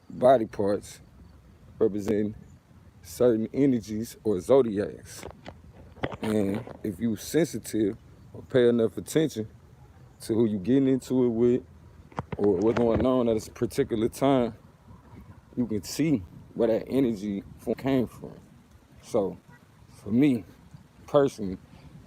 body parts represent certain energies or zodiacs. And if you sensitive or pay enough attention to who you getting into it with or what's going on at a particular time, you can see where that energy came from. So for me, personally,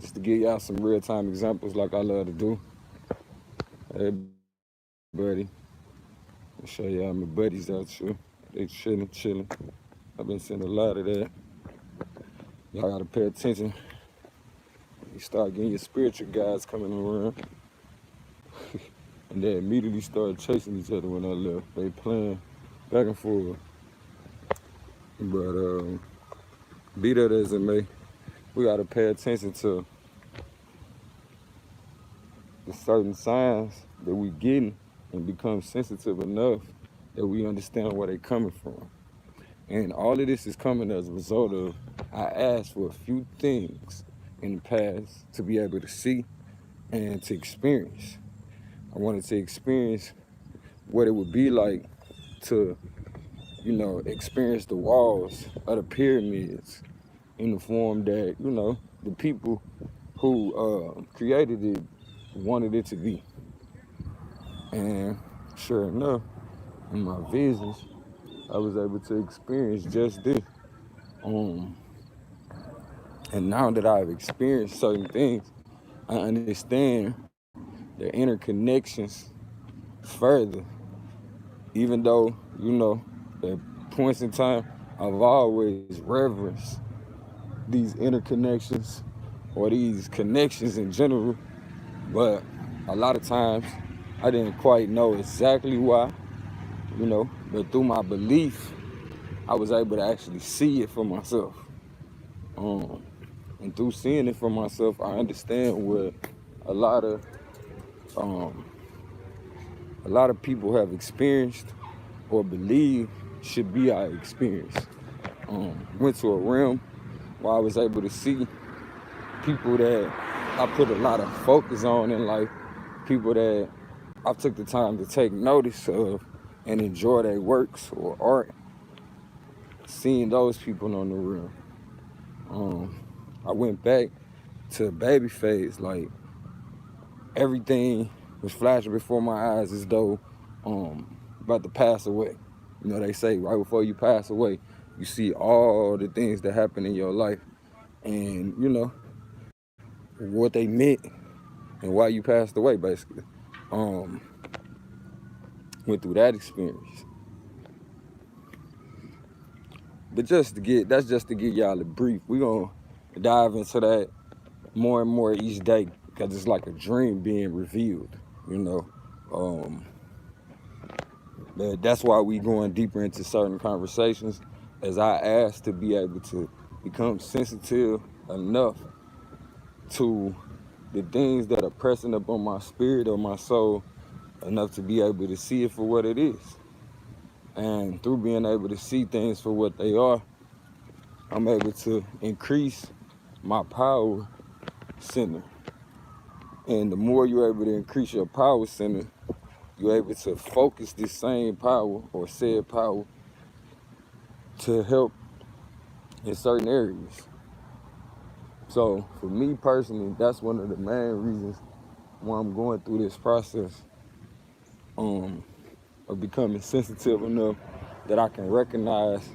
just to give y'all some real-time examples like I love to do, hey buddy, I'll show y'all my buddies out here. They chilling. I've been seeing a lot of that. Y'all gotta pay attention. You start getting your spiritual guides coming around. And they immediately started chasing each other when I left. They playing back and forth. But be that as it may, we gotta pay attention to the certain signs that we getting and become sensitive enough that we understand where they coming from. And all of this is coming as a result of I asked for a few things in the past to be able to see and to experience. I wanted to experience what it would be like to, experience the walls of the pyramids in the form that, the people who created it wanted it to be. And sure enough, in my visions, I was able to experience just this. And now that I've experienced certain things, I understand the interconnections further. Even though, at points in time, I've always reverenced these interconnections or these connections in general, but a lot of times I didn't quite know exactly why, but through my belief, I was able to actually see it for myself. And through seeing it for myself, I understand what a lot of people have experienced or believe should be our experience. Went to a realm where I was able to see people that I put a lot of focus on in life, people that I took the time to take notice of and enjoy their works or art, seeing those people on the realm. I went back to baby phase, like everything was flashing before my eyes as though about to pass away. They say right before you pass away, you see all the things that happen in your life and, what they meant and why you passed away, basically. Went through that experience. But that's just to give y'all a brief. We're going to dive into that more and more each day because it's like a dream being revealed, But that's why we going deeper into certain conversations as I ask to be able to become sensitive enough to the things that are pressing up on my spirit or my soul enough to be able to see it for what it is. And through being able to see things for what they are, I'm able to increase my power center. And the more you're able to increase your power center, you're able to focus this same power or said power to help in certain areas. So for me personally, that's one of the main reasons why I'm going through this process of becoming sensitive enough that I can recognize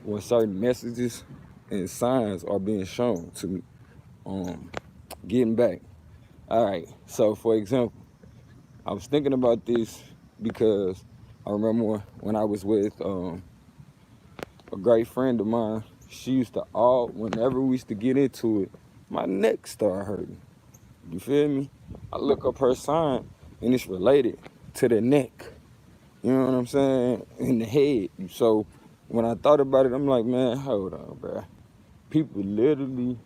when certain messages and signs are being shown to me. Getting back. All right, so for example, I was thinking about this because I remember when I was with a great friend of mine, she used to whenever we used to get into it, my neck started hurting. You feel me? I look up her sign and it's related to the neck. You know what I'm saying? In the head. So when I thought about it, I'm like, man, hold on, bro. People literally,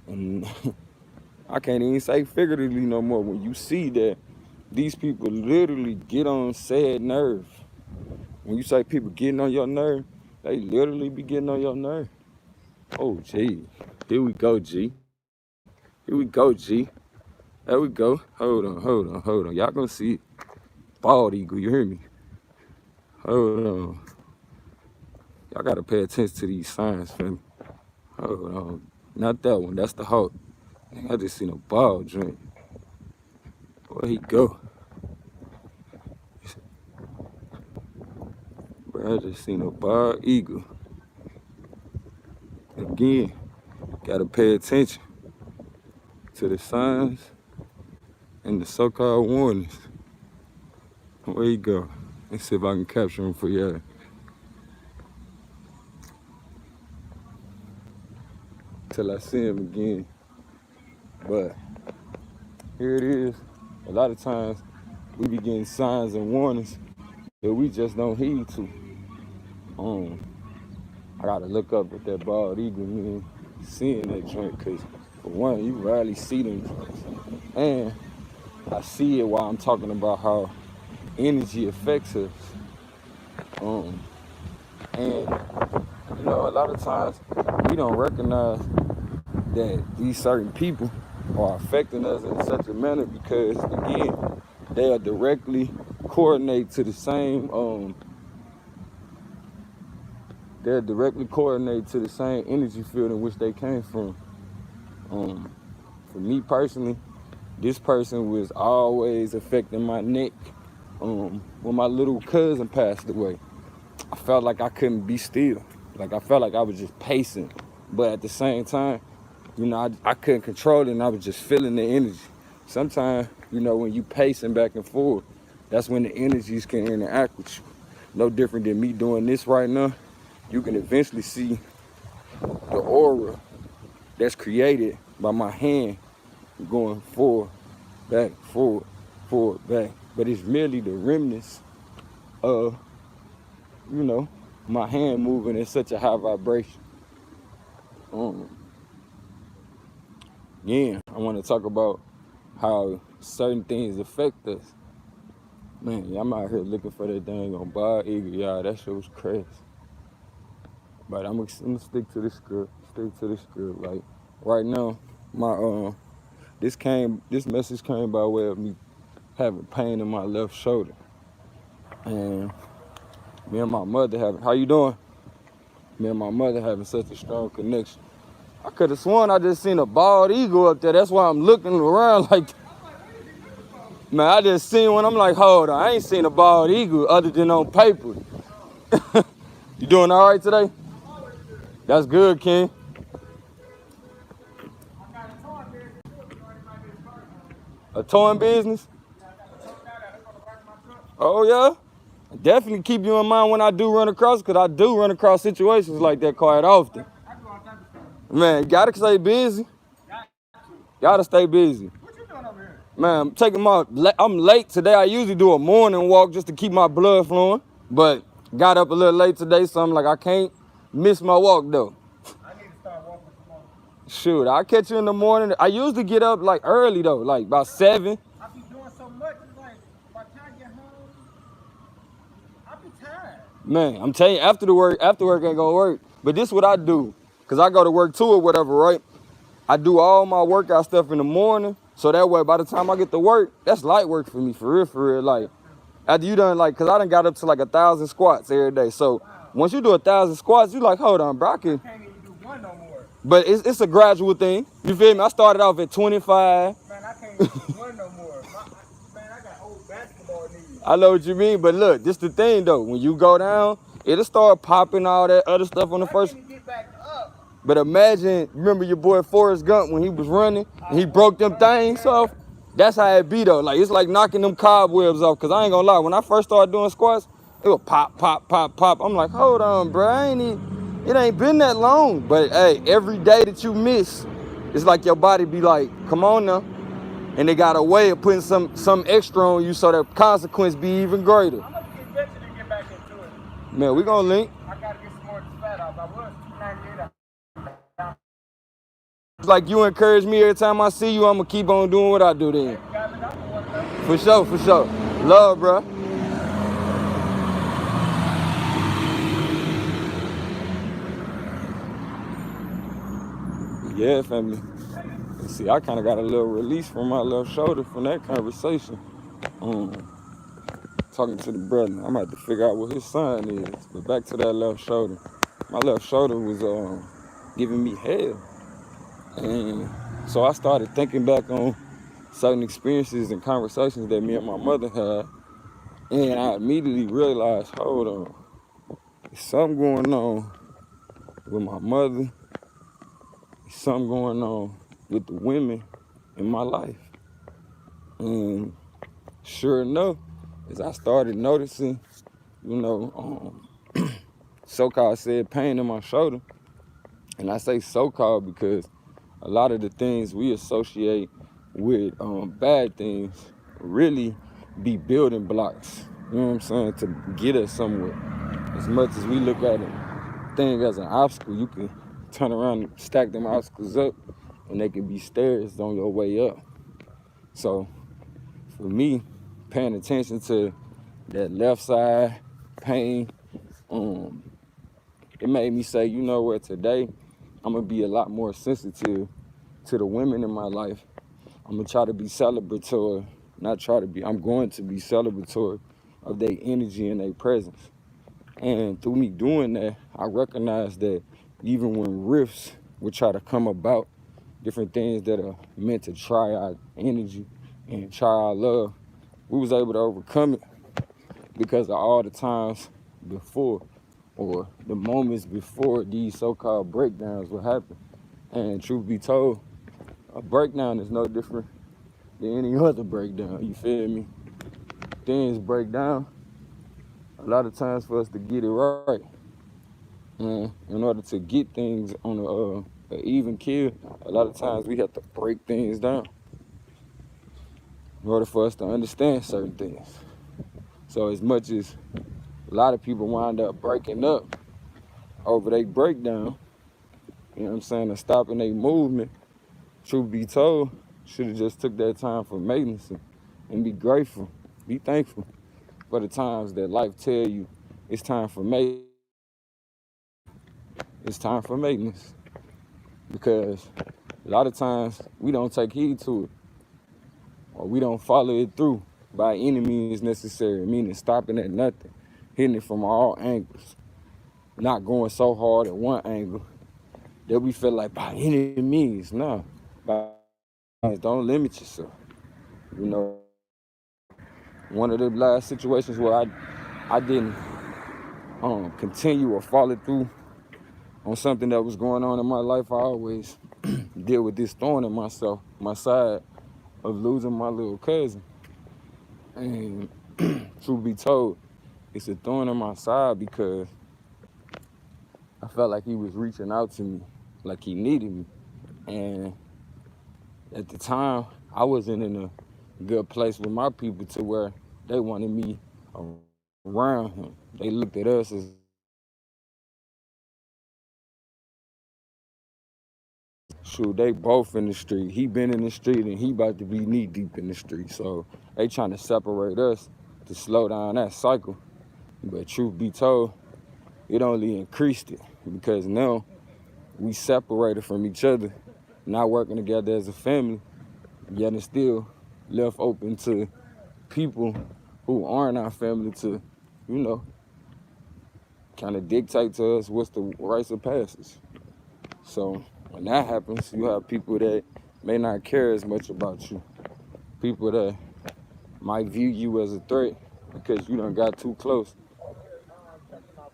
and I can't even say figuratively no more. When you see that these people literally get on sad nerve. When you say people getting on your nerve, they literally be getting on your nerve. Oh, gee. Here we go, G. Here we go, G. There we go. Hold on. Y'all gonna see it. bald eagle, you hear me? Hold on. Y'all gotta pay attention to these signs, fam. Hold on. Not that one, that's the hawk. I just seen a bald joint. Where he go? Bro, I just seen a bald eagle. Again, gotta pay attention to the signs and the so-called warnings. Where he go? Let's see if I can capture him for y'all. Till I see him again. But here it is. A lot of times we be getting signs and warnings that we just don't heed to. I gotta look up what that bald eagle mean, seeing that joint, cause for one, you rarely see them joints. And I see it while I'm talking about how energy affects us. And you know, a lot of times we don't recognize that these certain people are affecting us in such a manner because, again, they are directly coordinated to the same energy field in which they came from. For me personally, this person was always affecting my neck. When my little cousin passed away, I felt like I couldn't be still. Like I felt like I was just pacing, but at the same time, you know, I couldn't control it, and I was just feeling the energy. Sometimes, you know, when you pacing back and forth, that's when the energies can interact with you. No different than me doing this right now. You can eventually see the aura that's created by my hand going forward, back, back. But it's merely the remnants of, you know, my hand moving in such a high vibration. Again, I want to talk about how certain things affect us. Man, I'm out here looking for that dang on bald eagle, y'all. That shit was crazy. But I'm gonna stick to the script. Like right now, my this message came by way of me having pain in my left shoulder, and me and my mother how you doing? Me and my mother having such a strong connection. I could have sworn I just seen a bald eagle up there. That's why I'm looking around like, man, I just seen one. I'm like, hold on, I ain't seen a bald eagle other than on paper. You doing all right today? That's good, King. A towing business? Oh, yeah? Definitely keep you in mind when I do run across, because I do run across situations like that quite often. Man, you gotta stay busy. Gotta stay busy. What you doing over here? Man, I'm late today. I usually do a morning walk just to keep my blood flowing, but got up a little late today, so I'm like, I can't miss my walk though. I need to start walking tomorrow. Shoot, I'll catch you in the morning. I usually get up like early though, like about 7. I be doing so much, it's like, by the time I get home, I be tired. Man, I'm telling you, after work ain't gonna work. But this is what I do, because I go to work too or whatever, right? I do all my workout stuff in the morning, so that way by the time I get to work, that's light work for me, for real. Like, after you done, like, because I done got up to like 1,000 squats every day. So once you do 1,000 squats, you like, hold on, bro, I can't even do one no more. But it's a gradual thing. You feel me? I started off at 25. Man, I can't even do one no more. Man, I got old basketball knees. I know what you mean, but look, this the thing though. When you go down, it'll start popping all that other stuff on the first. I can't even get back up. But imagine, remember your boy Forrest Gump when he was running and he broke them things off? That's how it be though. Like, it's like knocking them cobwebs off. Cause I ain't gonna lie, when I first started doing squats, it would pop, pop, pop, pop. I'm like, hold on, bro, it ain't been that long. But hey, every day that you miss, it's like your body be like, come on now. And they got a way of putting some extra on you so the consequence be even greater. I'm gonna eventually get back into it. Man, we gonna link. I gotta get some more fat off. I was 298. Like you encourage me every time I see you, I'm gonna keep on doing what I do then. For sure. Love, bro. Yeah, family. See, I kind of got a little release from my left shoulder from that conversation. talking to the brother. I'm about to figure out what his sign is. But back to that left shoulder. My left shoulder was giving me hell. And so I started thinking back on certain experiences and conversations that me and my mother had. And I immediately realized, hold on, there's something going on with my mother. There's something going on with the women in my life. And sure enough, as I started noticing, so-called said pain in my shoulder. And I say so-called because a lot of the things we associate with bad things really be building blocks, you know what I'm saying, to get us somewhere. As much as we look at a thing as an obstacle, you can turn around and stack them obstacles up and they can be stairs on your way up. So for me, paying attention to that left side pain, it made me say, you know what, today I'm gonna be a lot more sensitive to the women in my life. I'm gonna try to be celebratory, I'm going to be celebratory of their energy and their presence. And through me doing that, I recognize that even when rifts would try to come about, different things that are meant to try our energy and try our love, we was able to overcome it because of all the times before, or the moments before these so-called breakdowns would happen. And truth be told, a breakdown is no different than any other breakdown, you feel me? Things break down a lot of times for us to get it right. And in order to get things on a even keel, a lot of times we have to break things down in order for us to understand certain things. So as much as a lot of people wind up breaking up over their breakdown, you know what I'm saying, and stopping their movement, truth be told, should have just took that time for maintenance and be grateful, be thankful for the times that life tell you it's time for maintenance. It's time for maintenance. Because a lot of times we don't take heed to it, or we don't follow it through by any means necessary, meaning stopping at nothing, hitting it from all angles, not going so hard at one angle that we feel like by any means. No, don't limit yourself. You know, one of the last situations where I didn't continue or follow through on something that was going on in my life, I always deal with this thorn in my side of losing my little cousin. And truth be told, it's a thorn in my side because I felt like he was reaching out to me, like he needed me. And at the time, I wasn't in a good place with my people to where they wanted me around him. They looked at us as, shoot, they both in the street. He been in the street and he about to be knee deep in the street. So they trying to separate us to slow down that cycle. But truth be told, it only increased it because now we separated from each other, not working together as a family, yet it's still left open to people who aren't our family to, kind of dictate to us what's the rites of passage. So when that happens, you have people that may not care as much about you, people that might view you as a threat because you done got too close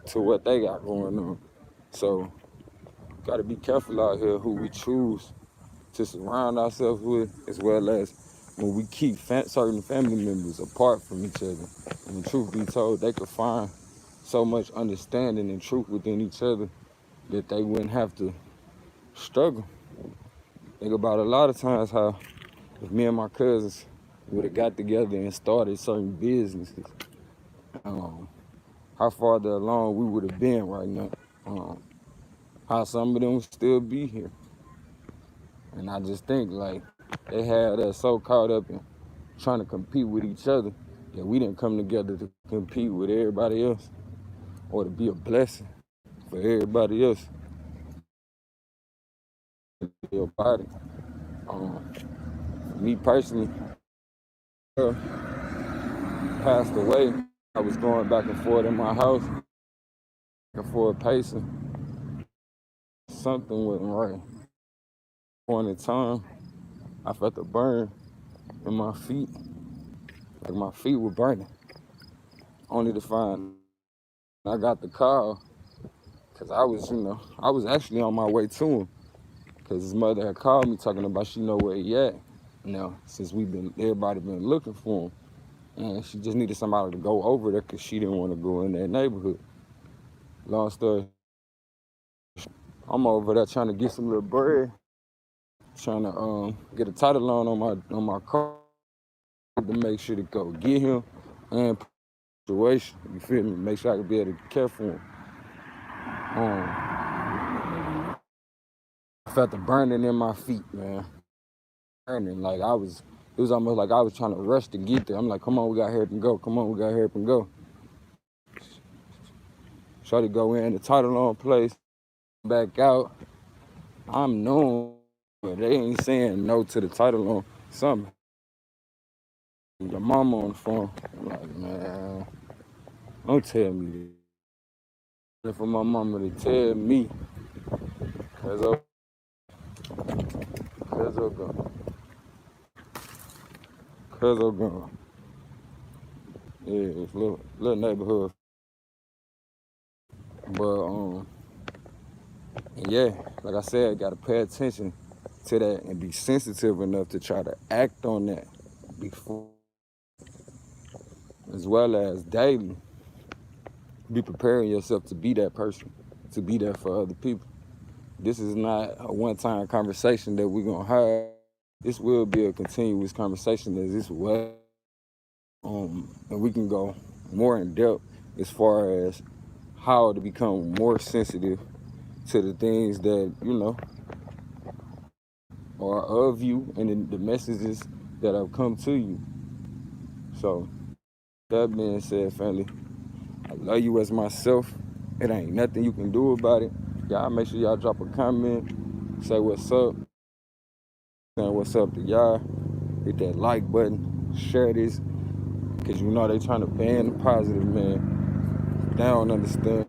to what they got going on. So gotta be careful out here who we choose to surround ourselves with, as well as when we keep certain family members apart from each other. And truth be told, they could find so much understanding and truth within each other that they wouldn't have to struggle. Think about a lot of times how if me and my cousins would have got together and started certain businesses, how farther along we would have been right now. How some of them would still be here. And I just think like they had us so caught up in trying to compete with each other that we didn't come together to compete with everybody else or to be a blessing for everybody else. Your body. Me personally, passed away I was going back and forth in my house, back and forth pacing. Something wasn't right. Point in time, I felt a burn in my feet, like my feet were burning. Only to find I got the call because I was actually on my way to him because his mother had called me talking about she know where he at. Since everybody been looking for him, and she just needed somebody to go over there because she didn't want to go in that neighborhood. Long story, I'm over there trying to get some little bread, trying to get a title loan on my car to make sure to go get him and situation. You feel me? Make sure I can be able to care for him. I felt the burning in my feet, man. Burning, like it was almost like I was trying to rush to get there. I'm like, come on, we got to hurry up and go. Come on, we got to hurry up and go. Try to go in the title loan place, back out. I'm known, but they ain't saying no to the title loan. Something. The mama on the phone. I'm like, man, don't tell me this. For my mama to tell me, cause I'm gone. Yeah, it's a little neighborhood. But yeah, like I said, gotta pay attention to that and be sensitive enough to try to act on that before, as well as daily. Be preparing yourself to be that person, to be there for other people. This is not a one-time conversation that we're gonna have. This will be a continuous conversation as this was. And we can go more in depth as far as how to become more sensitive to the things that, are of you and the messages that have come to you. So, that being said, family, I love you as myself. It ain't nothing you can do about it. Y'all make sure y'all drop a comment, say what's up, saying what's up to y'all. Hit that like button, share this, because they trying to ban the positive, man. They don't understand.